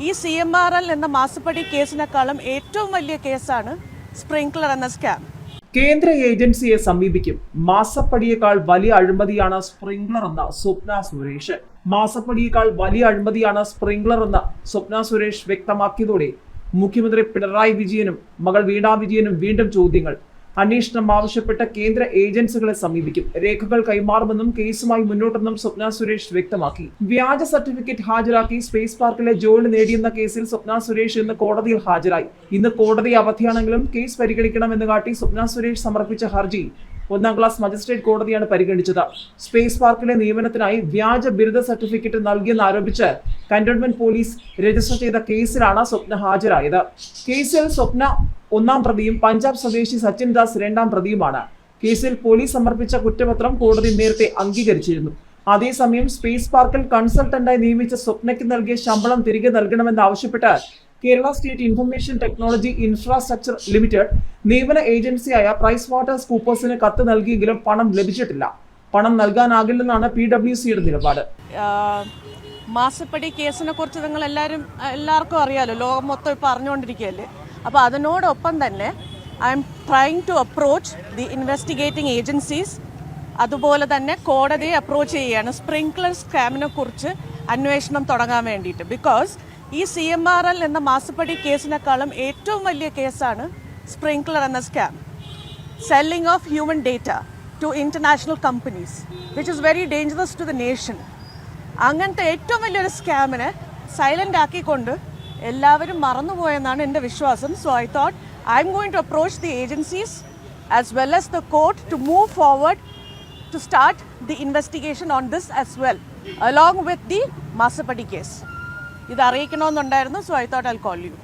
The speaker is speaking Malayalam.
ഈ CMRL എന്ന മാസപ്പടി കേസിനേക്കാളും ഏറ്റവും വലിയ കേസാണ് സ്പ്രിംഗ്ലർ എന്ന സ്കാം. കേന്ദ്ര ഏജൻസിയെ സമീപിക്കും. മാസപ്പടിയേക്കാൾ വലിയ അഴിമതിയാണ് സ്പ്രിംഗ്ലർ എന്ന സ്വപ്ന സുരേഷ്. മാസപ്പടിയേക്കാൾ വലിയ അഴിമതിയാണ് സ്പ്രിംഗ്ലർ എന്ന സ്വപ്ന സുരേഷ് വ്യക്തമാക്കിയതോടെ മുഖ്യമന്ത്രി പിണറായി വിജയനും മകൾ വീണ വിജയനും വീണ്ടും ചോദ്യങ്ങൾ. അന്വേഷണം ആവശ്യപ്പെട്ട കേന്ദ്ര ഏജൻസികളെ സമീപിക്കും. രേഖകൾ കൈമാറുമെന്നും കേസുമായി മുന്നോട്ടെന്നും സ്വപ്ന സുരേഷ് വ്യക്തമാക്കി. വ്യാജ സർട്ടിഫിക്കറ്റ് ഹാജരാക്കി സ്പേസ് പാർക്കിലെ ജോലി നേടിയെന്ന കേസിൽ സ്വപ്ന സുരേഷ് ഇന്ന് കോടതിയിൽ ഹാജരായി. ഇന്ന് കോടതി അവധിയാണെങ്കിലും കേസ് പരിഗണിക്കണമെന്ന് കാട്ടി സ്വപ്ന സുരേഷ് സമർപ്പിച്ച ഹർജി 1ാം ക്ലാസ് മജിസ്ട്രേറ്റ് കോടതിയാണ് പരിഗണിച്ചത്. സ്പേസ് പാർക്കിലെ നിയമനത്തിനായി വ്യാജ ബിരുദ സർട്ടിഫിക്കറ്റ് നൽകിയെന്നാരോപിച്ച് കന്റോൺമെന്റ് പോലീസ് രജിസ്റ്റർ ചെയ്ത കേസിലാണ് സ്വപ്ന ഹാജരായത്. കേസിൽ സ്വപ്ന 1ാം പ്രതിയും പഞ്ചാബ് സ്വദേശി സച്ചിൻ ദാസ് 2ാം പ്രതിയുമാണ്. കേസിൽ പോലീസ് സമർപ്പിച്ച കുറ്റപത്രം കോടതി നേരത്തെ അംഗീകരിച്ചിരുന്നു. അതേസമയം സ്പേസ് പാർക്കിൽ കൺസൾട്ടന്റായി നിയമിച്ച സ്വപ്നയ്ക്ക് നൽകിയ ശമ്പളം തിരികെ നൽകണമെന്നാവശ്യപ്പെട്ട് Kerala state information technology infrastructure limited നിയമന ഏജൻസിയായ പ്രൈസ് വാട്ടേഴ്സ് കൂപ്പേഴ്സിന് കത്ത് നൽകിയെങ്കിലും പണം ലഭിച്ചിട്ടില്ല. പണം നൽകാനാകില്ലെന്നാണ് PwCയുടെ നിലപാട്. മാസപ്പടി കേസിനെ കുറിച്ച് നിങ്ങൾ എല്ലാവർക്കും അറിയാലോ, ലോകം മൊത്തം ഇപ്പോൾ അറിഞ്ഞുകൊണ്ടിരിക്കുകയല്ലേ. അപ്പോൾ അതിനോടൊപ്പം തന്നെ I am trying to approach the investigating agencies. അതുപോലെ തന്നെ കോടതിയെ അപ്രോച്ച് ചെയ്യുകയാണ് സ്പ്രിംഗ്ലർ സ്കാമിനെ കുറിച്ച് അന്വേഷണം തുടങ്ങാൻ വേണ്ടിയിട്ട്. ബിക്കോസ് ഈ CMRL എന്ന മാസപ്പടി കേസിനേക്കാളും ഏറ്റവും വലിയ കേസാണ് സ്പ്രിംഗ്ലർ എന്ന scam. Selling of human data to international companies which is very dangerous to the nation. അങ്ങനത്തെ ഏറ്റവും വലിയൊരു സ്കാമിനെ സൈലൻ്റ് ആക്കിക്കൊണ്ട് എല്ലാവരും മറന്നുപോയെന്നാണ് എൻ്റെ വിശ്വാസം. So I thought I am going to approach the agencies as well as the court to move forward to start the investigation on this as well along with the Masappadi case. ഇത് അറിയിക്കണമെന്നുണ്ടായിരുന്നു. So I thought I will call U.